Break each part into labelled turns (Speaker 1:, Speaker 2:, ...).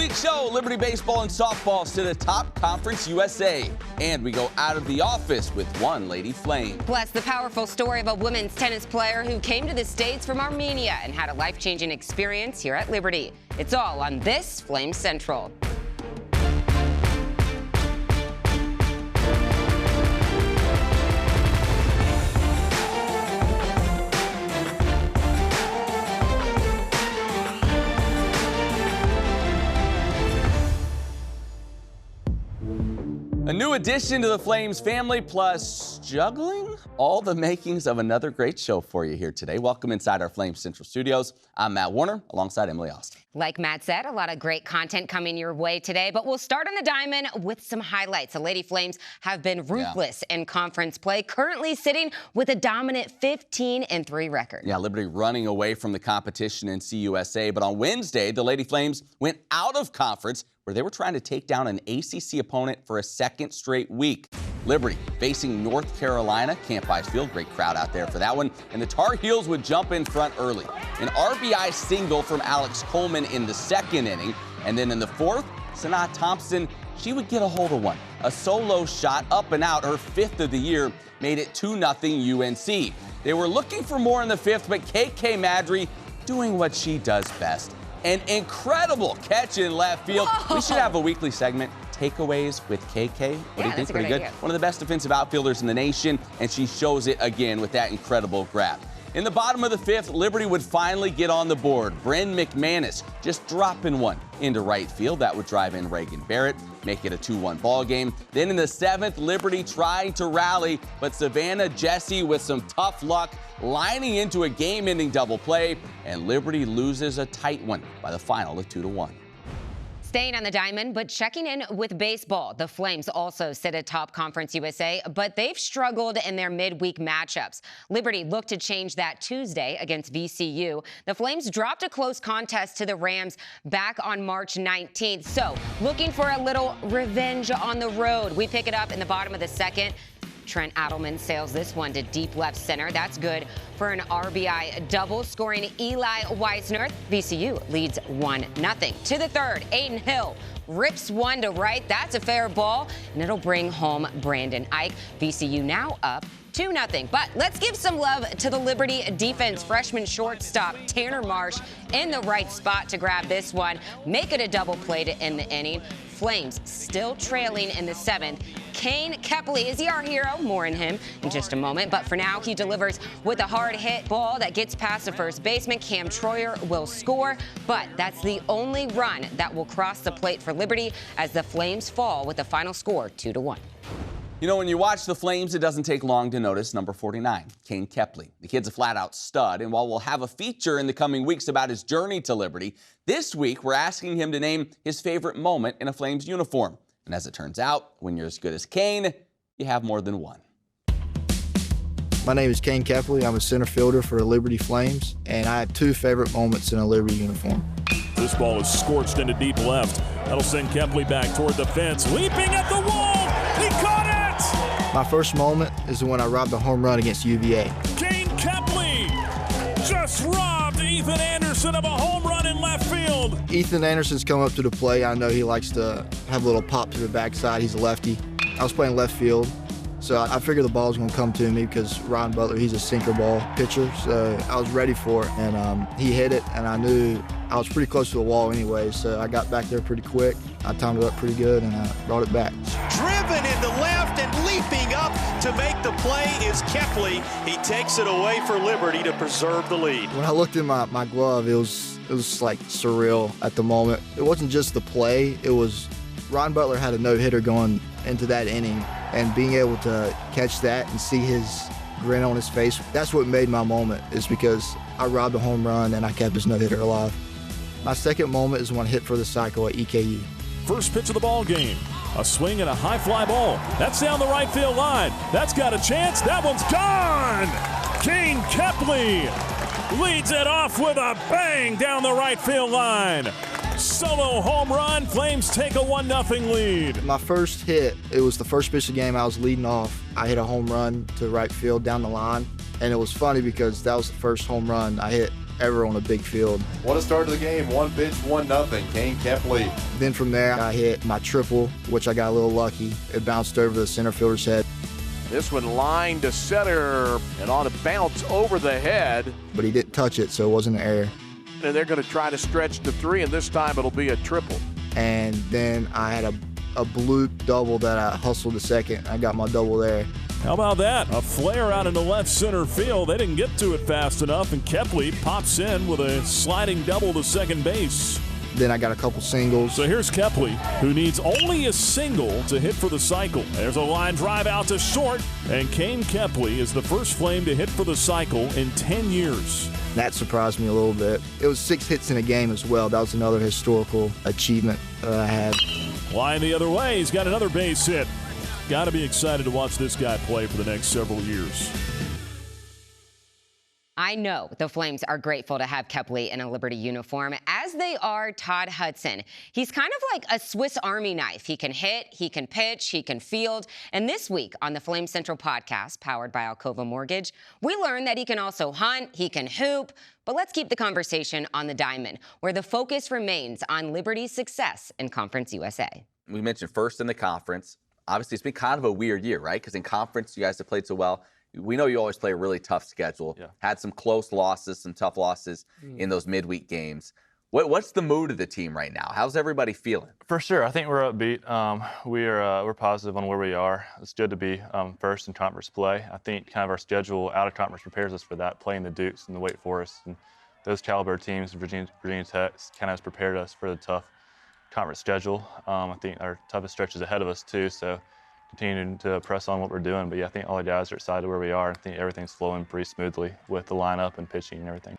Speaker 1: week's show, Liberty Baseball and Softball to the top Conference USA. And we go out of the office with one Lady Flame.
Speaker 2: Plus, the powerful story of a women's tennis player who came to the States from Armenia and had a life-changing experience here at Liberty. It's all on this Flame Central.
Speaker 1: A new addition to the Flames family, plus juggling? All the makings of another great show for you here today. Welcome inside our Flames Central studios. I'm Matt Warner, alongside Emily Austin.
Speaker 2: Like Matt said, a lot of great content coming your way today, but we'll start on the diamond with some highlights. The Lady Flames have been ruthless in conference play, currently sitting with a dominant 15-3 record.
Speaker 1: Yeah, Liberty running away from the competition in CUSA, but on Wednesday, the Lady Flames went out of conference where they were trying to take down an ACC opponent for a second straight week. Liberty facing North Carolina, Camp Ice Field, great crowd out there for that one, and the Tar Heels would jump in front early. An RBI single from Alex Coleman in the second inning, and then in the fourth, Sanaa Thompson, she would get a hold of one. A solo shot up and out, her fifth of the year, made it 2-0 UNC. They were looking for more in the fifth, but KK Madry doing what she does best. An incredible catch in left field.
Speaker 2: Whoa.
Speaker 1: We should have a weekly segment, Takeaways with KK. What do you think? Pretty good.
Speaker 2: Idea.
Speaker 1: One of the best defensive outfielders in the nation, and she shows it again with that incredible grab. In the bottom of the fifth, Liberty would finally get on the board. Bryn McManus just dropping one into right field. That would drive in Reagan Barrett, make it a 2-1 ball game. Then in the seventh, Liberty trying to rally, but Savannah Jesse with some tough luck lining into a game-ending double play, and Liberty loses a tight one by the final of 2-1.
Speaker 2: Staying on the diamond, but checking in with baseball. The Flames also sit atop Conference USA, but they've struggled in their midweek matchups. Liberty looked to change that Tuesday against VCU. The Flames dropped a close contest to the Rams back on March 19th. So, looking for a little revenge on the road. We pick it up in the bottom of the second. Trent Adelman sails this one to deep left center. That's good for an RBI double, scoring Eli Weisner. VCU leads 1-0. To the third, Aiden Hill rips one to right. That's a fair ball, and it'll bring home Brandon Ike. VCU now up 2-0. But let's give some love to the Liberty defense. Freshman shortstop Tanner Marsh in the right spot to grab this one, make it a double play to end the inning. Flames still trailing in the seventh. Kane Kelpley, is he our hero? More in him in just a moment. But for now, he delivers with a hard hit ball that gets past the first baseman. Cam Troyer will score, but that's the only run that will cross the plate for Liberty as the Flames fall with the final score 2-1.
Speaker 1: You know, when you watch the Flames, it doesn't take long to notice number 49, Kane Kelpley. The kid's a flat-out stud, and while we'll have a feature in the coming weeks about his journey to Liberty, this week we're asking him to name his favorite moment in a Flames uniform. And as it turns out, when you're as good as Kane, you have more than one.
Speaker 3: My name is Kane Kelpley. I'm a center fielder for the Liberty Flames, and I have two favorite moments in a Liberty uniform.
Speaker 4: This ball is scorched into deep left. That'll send Kepley back toward the fence, leaping at the wall. He caught it!
Speaker 3: My first moment is when I robbed a home run against UVA.
Speaker 4: Kane Kelpley just robbed Ethan Anderson of a home run in left field.
Speaker 3: Ethan Anderson's come up to the plate. I know he likes to have a little pop to the backside. He's a lefty. I was playing left field, so I figured the ball was going to come to me because Ron Butler, he's a sinker ball pitcher, so I was ready for it. And he hit it, and I knew I was pretty close to the wall anyway, so I got back there pretty quick. I timed it up pretty good, and I brought it back.
Speaker 5: Driven into left and leaping up to make the play is Kepley. He takes it away for Liberty to preserve the lead.
Speaker 3: When I looked in my glove, it was like surreal at the moment. It wasn't just the play, it was Ron Butler had a no-hitter going into that inning, and being able to catch that and see his grin on his face, that's what made my moment, is because I robbed a home run and I kept his no-hitter alive. My second moment is when I hit for the cycle at EKU.
Speaker 4: First pitch of the ball game. A swing and a high fly ball. That's down the right field line. That's got a chance. That one's gone! Kane Kelpley leads it off with a bang down the right field line. Solo home run. Flames take a 1-0 lead.
Speaker 3: My first hit, it was the first pitch of the game. I was leading off. I hit a home run to right field down the line. And it was funny because that was the first home run I hit ever on a big field.
Speaker 6: What a start to the game. 1 pitch, 1-0. Kane Kelpley.
Speaker 3: Then from there, I hit my triple, which I got a little lucky. It bounced over the center fielder's head.
Speaker 7: This one lined to center and on a bounce over the head.
Speaker 3: But he didn't touch it, so it wasn't an error.
Speaker 7: And they're going to try to stretch to 3, and this time it'll be a triple.
Speaker 3: And then I had a bloop double that I hustled to second. I got my double there.
Speaker 4: How about that? A flare out into left center field. They didn't get to it fast enough, and Kepley pops in with a sliding double to second base.
Speaker 3: Then I got a couple singles.
Speaker 4: So here's Kepley, who needs only a single to hit for the cycle. There's a line drive out to short, and Kane Kelpley is the first Flame to hit for the cycle in 10 years.
Speaker 3: That surprised me a little bit. It was 6 hits in a game as well. That was another historical achievement that I had.
Speaker 4: Flying the other way, he's got another base hit. Got to be excited to watch this guy play for the next several years.
Speaker 2: I know the Flames are grateful to have Kepley in a Liberty uniform, as they are Todd Hudson. He's kind of like a Swiss Army knife. He can hit, he can pitch, he can field. And this week on the Flame Central podcast, powered by Alcova Mortgage, we learned that he can also hunt, he can hoop. But let's keep the conversation on the diamond, where the focus remains on Liberty's success in Conference USA.
Speaker 1: We mentioned first in the conference. Obviously, it's been kind of a weird year, right? Because in conference, you guys have played so well. We know you always play a really tough schedule. Yeah. Had some close losses, some tough losses in those midweek games. What's the mood of the team right now? How's everybody feeling?
Speaker 8: For sure, I think we're upbeat. We're positive on where we are. It's good to be first in conference play. I think kind of our schedule out of conference prepares us for that, playing the Dukes and the Wake Forest and those caliber teams. Virginia Tech kind of has prepared us for the tough conference schedule. I think our toughest stretch is ahead of us too, so continuing to press on what we're doing. But yeah, I think all the guys are excited where we are. I think everything's flowing pretty smoothly with the lineup and pitching and everything.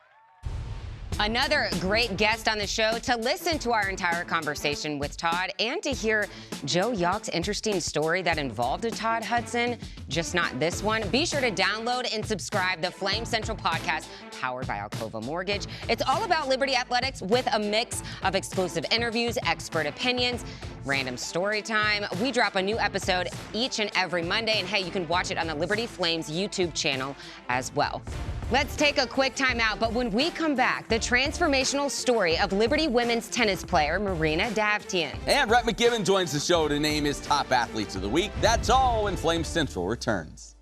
Speaker 2: Another great guest on the show to listen to our entire conversation with Todd and to hear Joe Yock's interesting story that involved a Todd Hudson, just not this one. Be sure to download and subscribe the Flame Central podcast powered by Alcova Mortgage. It's all about Liberty athletics with a mix of exclusive interviews, expert opinions, random story time. We drop a new episode each and every Monday, and hey, you can watch it on the Liberty Flames YouTube channel as well. Let's take a quick time out, but when we come back, the transformational story of Liberty women's tennis player Marina Davtyan.
Speaker 1: And Rhett McGibbon joins the show to name his top athletes of the week. That's all when Flame Central returns.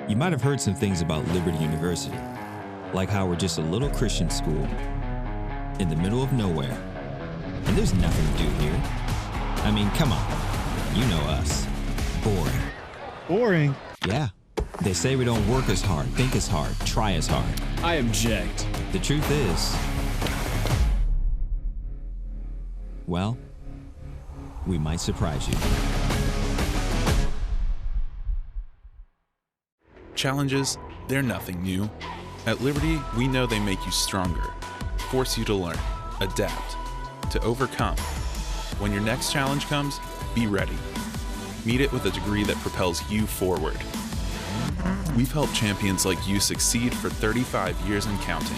Speaker 9: You might have heard some things about Liberty University, like how we're just a little Christian school in the middle of nowhere, and there's nothing to do here. I mean, come on, you know us. Boring.
Speaker 10: Boring?
Speaker 9: Yeah. They say we don't work as hard, think as hard, try as hard.
Speaker 10: I object.
Speaker 9: The truth is, well, we might surprise you.
Speaker 11: Challenges, they're nothing new. At Liberty, we know they make you stronger, force you to learn, adapt, to overcome. When your next challenge comes, be ready. Meet it with a degree that propels you forward. We've helped champions like you succeed for 35 years and counting.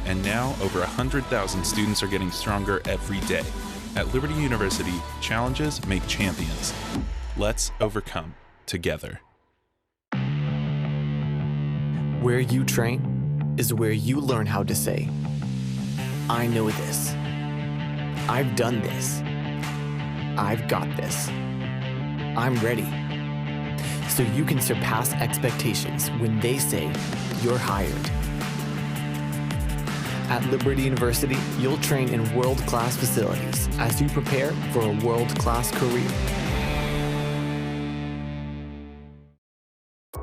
Speaker 11: And now, over 100,000 students are getting stronger every day. At Liberty University, challenges make champions. Let's overcome together.
Speaker 12: Where you train is where you learn how to say, I know this. I've done this. I've got this. I'm ready. So you can surpass expectations when they say you're hired. At Liberty University, you'll train in world-class facilities as you prepare for a world-class career.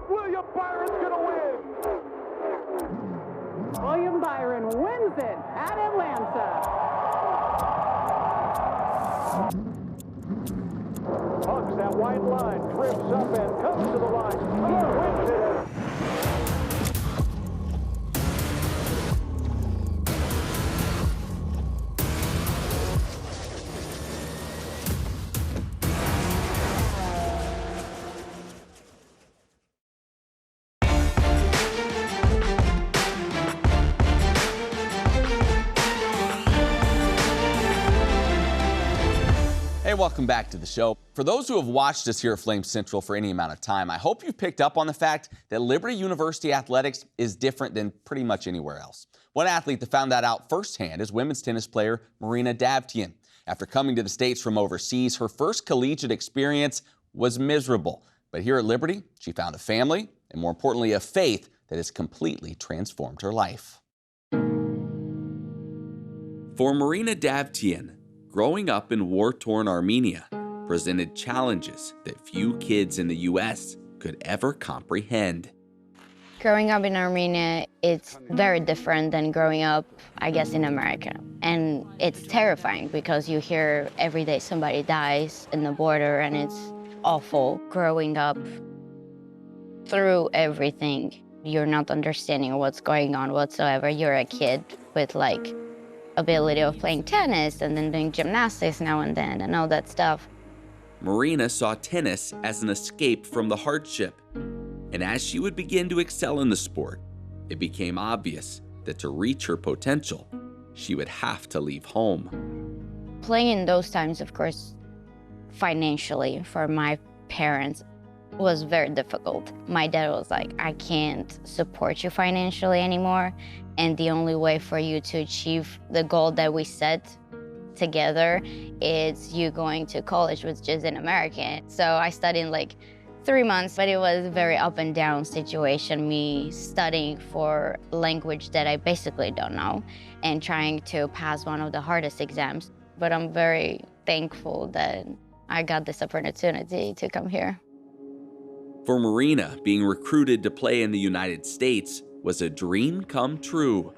Speaker 13: William Byron's gonna win! William Byron wins it at Atlanta. Hugs that white line, drifts up and comes to the line. Wins it.
Speaker 1: Hey, welcome back to the show. For those who have watched us here at Flame Central for any amount of time, I hope you've picked up on the fact that Liberty University athletics is different than pretty much anywhere else. One athlete that found that out firsthand is women's tennis player Marina Davtyan. After coming to the States from overseas, her first collegiate experience was miserable. But here at Liberty, she found a family and, more importantly, a faith that has completely transformed her life. For Marina Davtyan, growing up in war-torn Armenia presented challenges that few kids in the U.S. could ever comprehend.
Speaker 14: Growing up in Armenia, it's very different than growing up, I guess, in America. And it's terrifying because you hear every day somebody dies in the border, and it's awful. Growing up through everything, you're not understanding what's going on whatsoever. You're a kid with like ability of playing tennis and then doing gymnastics now and then and all that stuff.
Speaker 1: Marina saw tennis as an escape from the hardship. And as she would begin to excel in the sport, it became obvious that to reach her potential, she would have to leave home.
Speaker 14: Playing in those times, of course, financially for my parents was very difficult. My dad was like, I can't support you financially anymore. And the only way for you to achieve the goal that we set together is you going to college, which is in America. So I studied in like 3 months, but it was a very up and down situation, me studying for language that I basically don't know and trying to pass one of the hardest exams. But I'm very thankful that I got this opportunity to come here.
Speaker 1: For Marina, being recruited to play in the United States was a dream come true.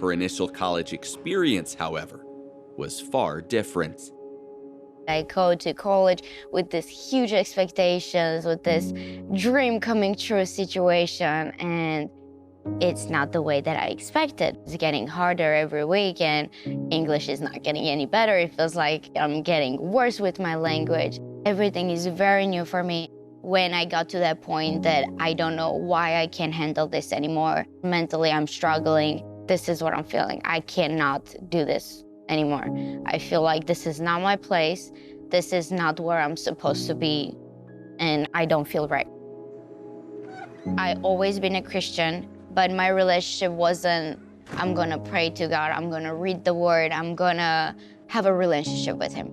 Speaker 1: Her initial college experience, however, was far different.
Speaker 14: I go to college with this huge expectations, with this dream coming true situation, and it's not the way that I expected. It's getting harder every week, and English is not getting any better. It feels like I'm getting worse with my language. Everything is very new for me. When I got to that point that I don't know why I can't handle this anymore, mentally I'm struggling. This is what I'm feeling. I cannot do this anymore. I feel like this is not my place. This is not where I'm supposed to be, and I don't feel right. I've always been a Christian, but my relationship wasn't, I'm gonna pray to God, I'm gonna read the word, I'm gonna have a relationship with him.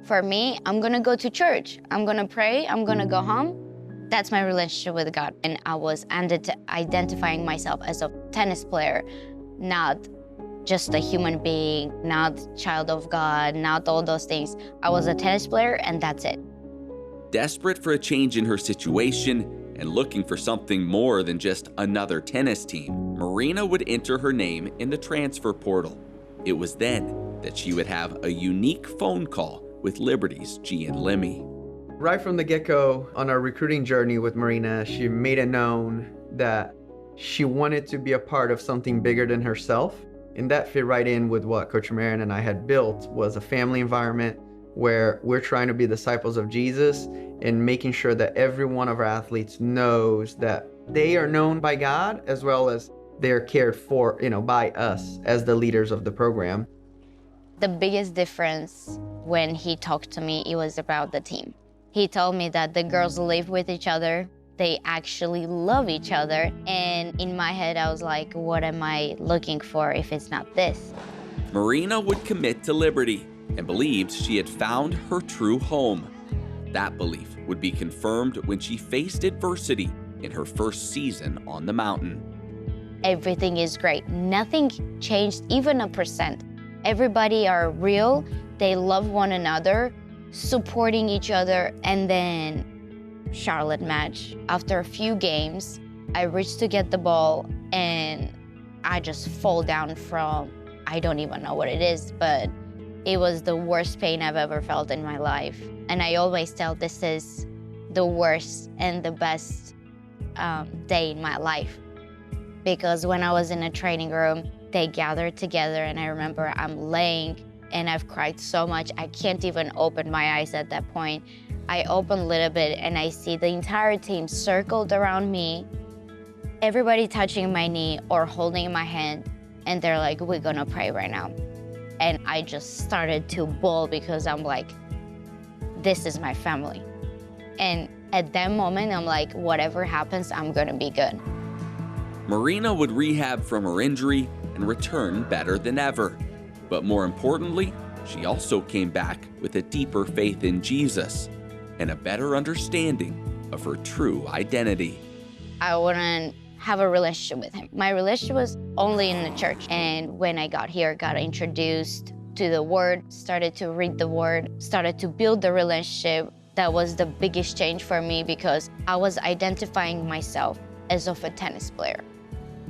Speaker 14: For me, I'm gonna go to church, I'm gonna pray, I'm gonna go home. That's my relationship with God. And I was identifying myself as a tennis player, not just a human being, not child of God, not all those things. I was a tennis player, and that's it.
Speaker 1: Desperate for a change in her situation and looking for something more than just another tennis team, Marina would enter her name in the transfer portal. It was then that she would have a unique phone call with Liberty's Gian Lemmy.
Speaker 15: Right from the get-go on our recruiting journey with Marina, she made it known that she wanted to be a part of something bigger than herself. And that fit right in with what Coach Marin and I had built, was a family environment where we're trying to be disciples of Jesus and making sure that every one of our athletes knows that they are known by God as well as they're cared for, by us as the leaders of the program.
Speaker 14: The biggest difference when he talked to me, it was about the team. He told me that the girls live with each other. They actually love each other. And in my head, I was like, what am I looking for if it's not this?
Speaker 1: Marina would commit to Liberty and believed she had found her true home. That belief would be confirmed when she faced adversity in her first season on the mountain.
Speaker 14: everything is great. Nothing changed, even 1%. Everybody are real. They love one another, supporting each other. And then Charlotte match. After a few games, I reached to get the ball and I just fall down from, I don't even know what it is, but it was the worst pain I've ever felt in my life. And I always tell this is the worst and the best day in my life. Because when I was in a training room, they gathered together and I remember I'm laying and I've cried so much, I can't even open my eyes at that point. I open a little bit and I see the entire team circled around me, everybody touching my knee or holding my hand, and they're like, we're gonna pray right now. And I just started to bawl because I'm like, this is my family. And at that moment, I'm like, whatever happens, I'm gonna be good.
Speaker 16: Marina would rehab from her injury and return better than ever. But more importantly, she also came back with a deeper faith in Jesus and a better understanding of her true identity.
Speaker 14: I wouldn't have a relationship with him. My relationship was only in the church. And when I got here, got introduced to the Word, started to read the Word, started to build the relationship. That was the biggest change for me because I was identifying myself as of a tennis player.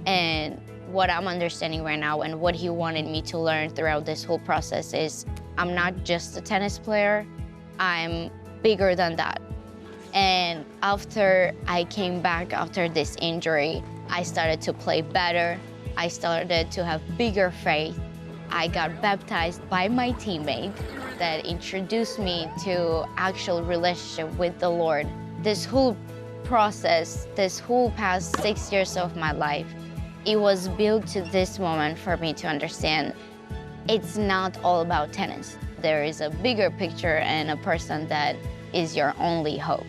Speaker 14: And what I'm understanding right now and what he wanted me to learn throughout this whole process is I'm not just a tennis player, I'm bigger than that. And after I came back after this injury, I started to play better. I started to have bigger faith. I got baptized by my teammate that introduced me to actual relationship with the Lord. This whole process, this whole past 6 years of my life, it was built to this moment for me to understand it's not all about tennis. There is a bigger picture and a person that is your only hope.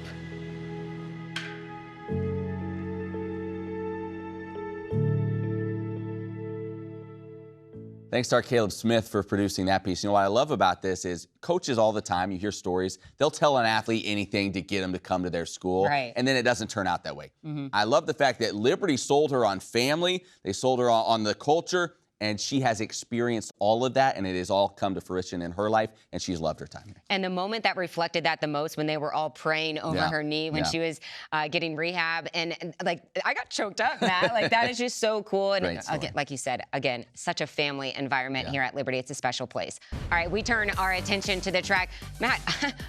Speaker 1: Thanks to our Caleb Smith for producing that piece. You know, what I love about this is coaches all the time, you hear stories, they'll tell an athlete anything to get them to come to their school,
Speaker 2: right,
Speaker 1: and then it doesn't turn out that way. I love the fact that Liberty sold her on family, they sold her on the culture, and she has experienced all of that, and it has all come to fruition in her life, and she's loved her time here.
Speaker 2: And the moment that reflected that the most when they were all praying over her knee when she was getting rehab, and like, I got choked up, Matt. Like, that is just so cool. And again, like you said, again, such a family environment here at Liberty. It's a special place. All right, we turn our attention to the track. Matt,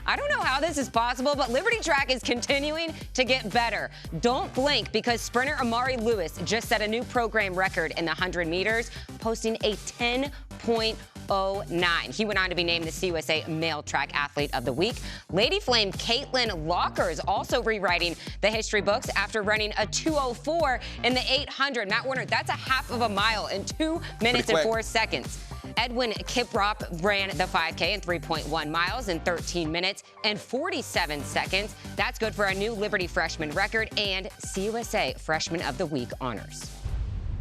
Speaker 2: I don't know how this is possible, but Liberty Track is continuing to get better. Don't blink, because sprinter Omari just set a new program record in the 100 meters, posting a 10.09. He went on to be named the CUSA Male Track Athlete of the Week. Lady Flame Katelyn Lockers also rewriting the history books after running a 2:04 in the 800. Matt Warner, that's a half of a mile in 2 minutes and 4 seconds. Edwin Kiprop ran the 5K in 3.1 miles in 13 minutes and 47 seconds. That's good for a new Liberty freshman record and CUSA Freshman of the Week honors.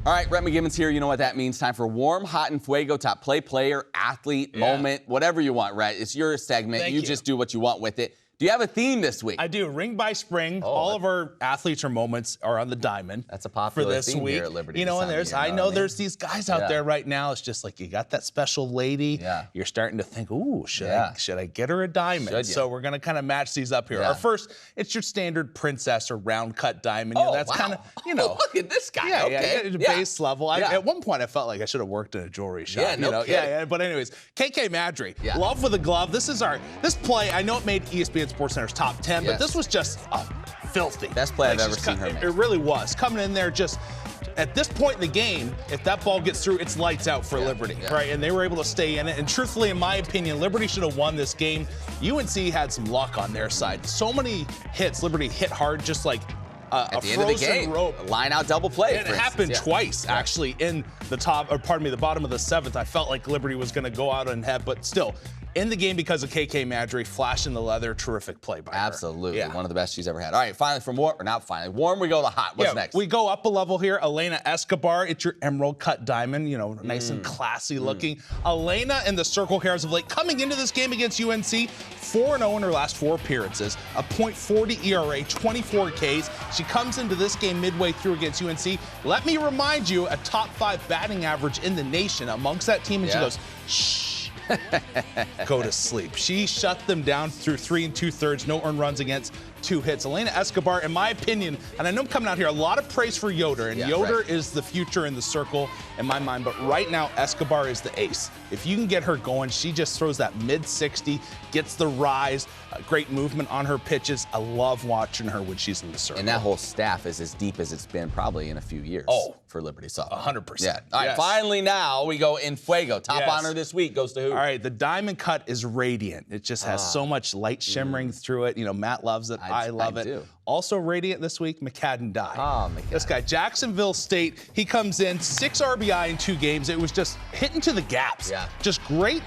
Speaker 1: All right, Rhett McGivens here. You know what that means. Time for Warm, Hot, EnFuego, top player, athlete, moment, whatever you want, Rhett. It's your segment. You just do what you want with it. Do you have a theme this week?
Speaker 17: I do. Ring by spring. All of our athletes or moments are on the diamond.
Speaker 1: That's a popular
Speaker 17: for this
Speaker 1: theme
Speaker 17: week.
Speaker 1: Here at Liberty.
Speaker 17: You know, and there's there's these guys out there right now. It's just like you got that special lady. You're starting to think, ooh, should I get her a diamond? So we're gonna kind of match these up here. Our first, it's your standard princess or round cut diamond. You know, that's kind of, you know.
Speaker 1: Look at this guy.
Speaker 17: Base level. At one point, I felt like I should have worked in a jewelry shop. But anyways, KK Madry, love with a glove. This play. I know it made ESPN SportsCenter's top 10, but this was just filthy.
Speaker 1: Best play I've ever seen her make.
Speaker 17: It really was. Coming in there just at this point in the game, if that ball gets through, it's lights out for Liberty, right? And they were able to stay in it. And truthfully, in my opinion, Liberty should have won this game. UNC had some luck on their side. So many hits. Liberty hit hard, just like
Speaker 1: at the
Speaker 17: frozen
Speaker 1: end of the game,
Speaker 17: rope.
Speaker 1: Line out double play.
Speaker 17: And it happened twice, actually, in the bottom of the 7th. I felt like Liberty was going to go out and have, but still, in the game because of KK Madry, flashing the leather, terrific play by her.
Speaker 1: Absolutely, one of the best she's ever had. All right, finally from warm, or not finally, warm, we go to hot. What's next?
Speaker 17: We go up a level here. Elena Escobar, it's your emerald cut diamond, you know, nice and classy looking. Elena in the circle here as of late, coming into this game against UNC, 4-0 in her last 4 appearances, a .40 ERA, 24 Ks. She comes into this game midway through against UNC. Let me remind you, a top 5 batting average in the nation amongst that team, and she goes, shh. Go to sleep. She shut them down through 3 2/3, no earned runs against, 2 hits. Elena Escobar, in my opinion, and I know I'm coming out here, a lot of praise for Yoder, and Yoder is the future in the circle in my mind, but right now Escobar is the ace. If you can get her going, she just throws that mid-60, gets the rise, great movement on her pitches. I love watching her when she's in the circle.
Speaker 1: And that whole staff is as deep as it's been probably in a few years for Liberty softball.
Speaker 17: 100%.
Speaker 1: Yeah. All right, finally now we go EnFuego. Top honor this week goes to who?
Speaker 17: All right, the diamond cut is radiant. It just has so much light shimmering through it. You know, Matt loves it. I love it. Also radiant this week, McCadden Dye. This guy, Jacksonville State, he comes in, 6 RBI in 2 games. It was just hitting to the gaps. Just great.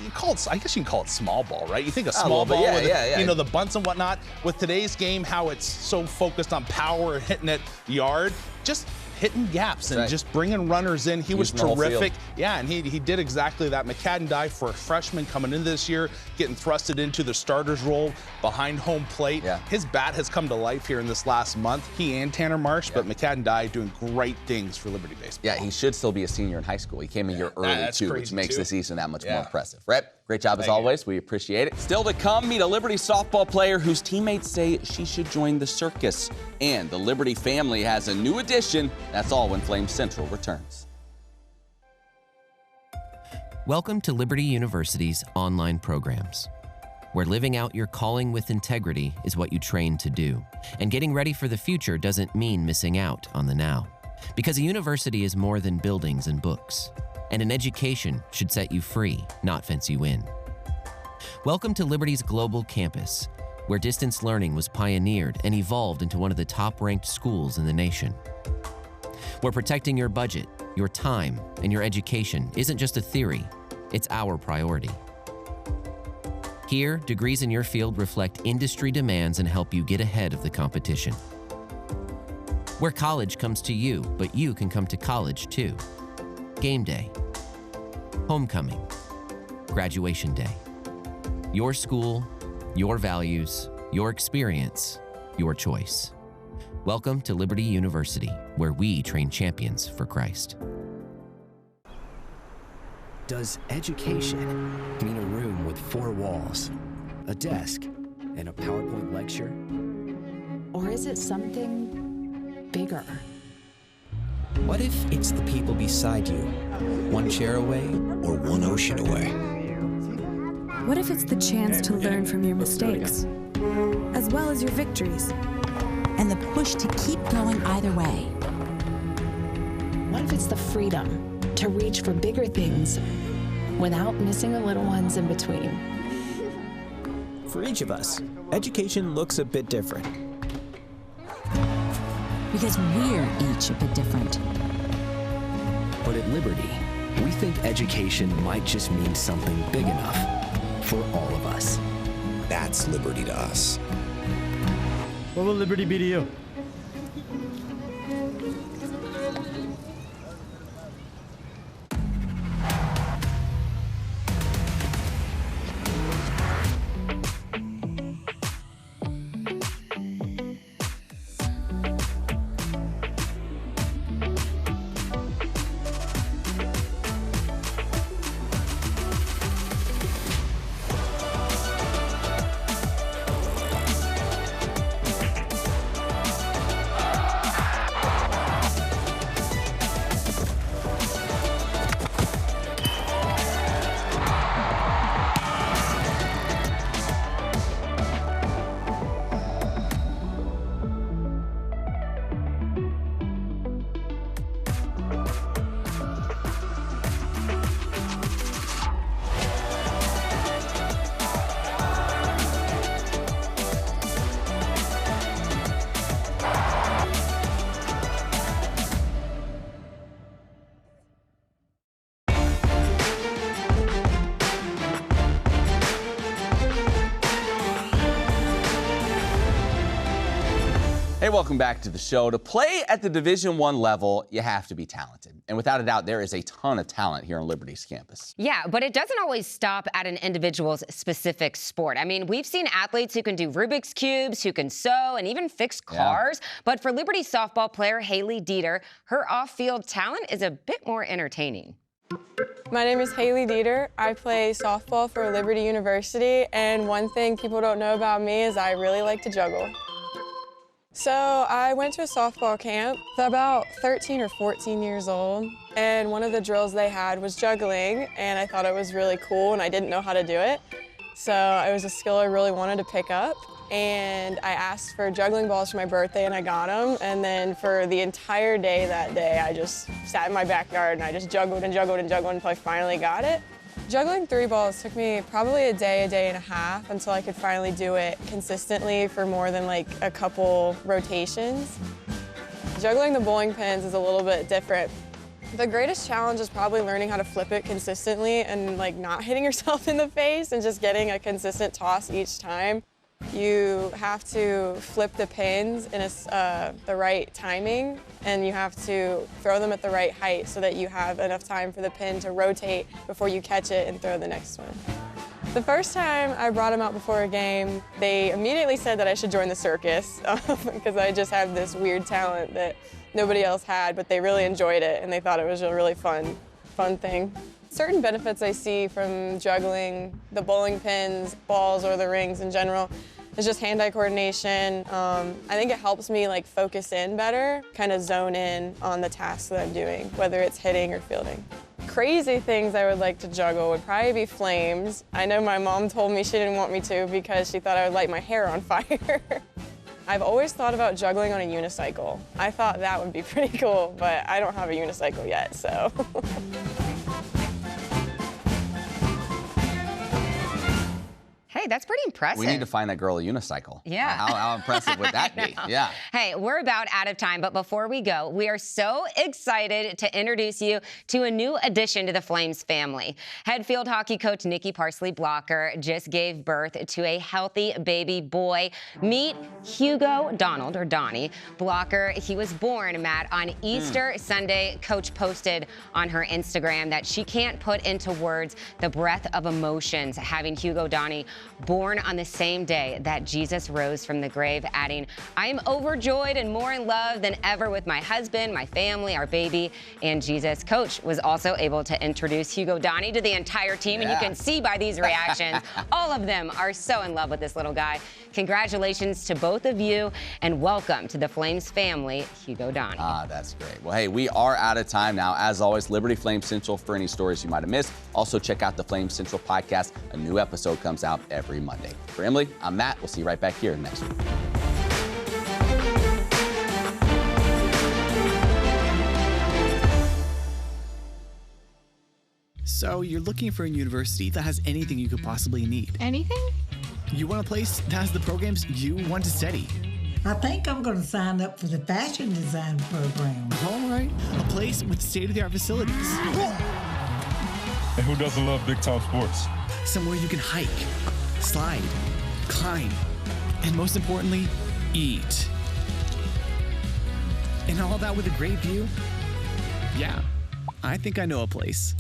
Speaker 17: You call it, I guess you can call it small ball, right? You think of small ball with you know, the bunts and whatnot. With today's game, how it's so focused on power and hitting it yard, just hitting gaps and just bringing runners in. He was terrific. Yeah, and he did exactly that. McCadden Dye, for a freshman coming into this year, getting thrusted into the starter's role behind home plate. His bat has come to life here in this last month. He and Tanner Marsh, but McCadden Dye doing great things for Liberty baseball.
Speaker 1: Yeah, he should still be a senior in high school. He came a year early too, which makes the season that much more impressive. Rhett, great job as always. We appreciate it. Still to come, meet a Liberty softball player whose teammates say she should join the circus. And the Liberty family has a new addition. That's all when Flame Central returns.
Speaker 18: Welcome to Liberty University's online programs, where living out your calling with integrity is what you train to do. And getting ready for the future doesn't mean missing out on the now. Because a university is more than buildings and books. And an education should set you free, not fence you in. Welcome to Liberty's global campus, where distance learning was pioneered and evolved into one of the top-ranked schools in the nation. Where protecting your budget, your time, and your education isn't just a theory, it's our priority. Here, degrees in your field reflect industry demands and help you get ahead of the competition. Where college comes to you, but you can come to college too. Game day, homecoming, graduation day. Your school, your values, your experience, your choice. Welcome to Liberty University, where we train champions for Christ.
Speaker 19: Does education mean a room with 4 walls, a desk, and a PowerPoint lecture?
Speaker 20: Or is it something bigger?
Speaker 19: What if it's the people beside you, 1 chair away or 1 ocean away?
Speaker 20: What if it's the chance to learn from your mistakes, as well as your victories?
Speaker 21: And the push to keep going either way.
Speaker 20: What if it's the freedom to reach for bigger things without missing the little ones in between?
Speaker 22: For each of us, education looks a bit different.
Speaker 21: Because we're each a bit different.
Speaker 19: But at Liberty, we think education might just mean something big enough for all of us. That's Liberty to us.
Speaker 10: What will Liberty be to you?
Speaker 1: Hey, welcome back to the show. To play at the Division I level, you have to be talented. And without a doubt, there is a ton of talent here on Liberty's campus.
Speaker 2: Yeah, but it doesn't always stop at an individual's specific sport. I mean, we've seen athletes who can do Rubik's Cubes, who can sew, and even fix cars. Yeah. But for Liberty softball player Hailey Deter, her off-field talent is a bit more entertaining.
Speaker 5: My name is Hailey Deter. I play softball for Liberty University, and one thing people don't know about me is I really like to juggle. So I went to a softball camp about 13 or 14 years old, and one of the drills they had was juggling, and I thought it was really cool, and I didn't know how to do it. So it was a skill I really wanted to pick up, and I asked for juggling balls for my birthday, and I got them. And then for the entire day that day, I just sat in my backyard, and I just juggled and juggled and juggled until I finally got it. Juggling 3 balls took me probably a day and a half until I could finally do it consistently for more than like a couple rotations. Juggling the bowling pins is a little bit different. The greatest challenge is probably learning how to flip it consistently and like not hitting yourself in the face and just getting a consistent toss each time. You have to flip the pins in the right timing, and you have to throw them at the right height so that you have enough time for the pin to rotate before you catch it and throw the next one. The first time I brought them out before a game, they immediately said that I should join the circus because I just have this weird talent that nobody else had, but they really enjoyed it and they thought it was a really fun thing. Certain benefits I see from juggling the bowling pins, balls, or the rings in general is just hand-eye coordination. I think it helps me like focus in better, kind of zone in on the tasks that I'm doing, whether it's hitting or fielding. Crazy things I would like to juggle would probably be flames. I know my mom told me she didn't want me to because she thought I would light my hair on fire. I've always thought about juggling on a unicycle. I thought that would be pretty cool, but I don't have a unicycle yet, so.
Speaker 2: Hey, that's pretty impressive.
Speaker 1: We need to find that girl a unicycle.
Speaker 2: Yeah.
Speaker 1: How impressive would that be? Yeah.
Speaker 2: Hey, we're about out of time, but before we go, we are so excited to introduce you to a new addition to the Flames family. Head field hockey coach Nikki Parsley-Blocker just gave birth to a healthy baby boy. Meet Hugo Donald, or Donnie Blocker. He was born, Matt, on Easter Sunday. Coach posted on her Instagram that she can't put into words the breadth of emotions having Hugo Donnie born on the same day that Jesus rose from the grave, adding, "I am overjoyed and more in love than ever with my husband, my family, our baby, and Jesus." Coach was also able to introduce Hugo Donnie to the entire team, and you can see by these reactions, all of them are so in love with this little guy. Congratulations to both of you, and welcome to the Flames family, Hugo Donnie.
Speaker 1: That's great. Well, hey, we are out of time now. As always, Liberty Flames Central for any stories you might have missed. Also, check out the Flames Central podcast. A new episode comes out every Monday. For Emily, I'm Matt. We'll see you right back here next week.
Speaker 6: So you're looking for a university that has anything you could possibly need.
Speaker 23: Anything?
Speaker 6: You want a place that has the programs you want to study.
Speaker 23: I think I'm going to sign up for the fashion design program.
Speaker 6: All right. A place with state-of-the-art facilities.
Speaker 24: And who doesn't love big-time sports?
Speaker 6: Somewhere you can hike, slide, climb, and most importantly, eat. And all that with a great view? Yeah, I think I know a place.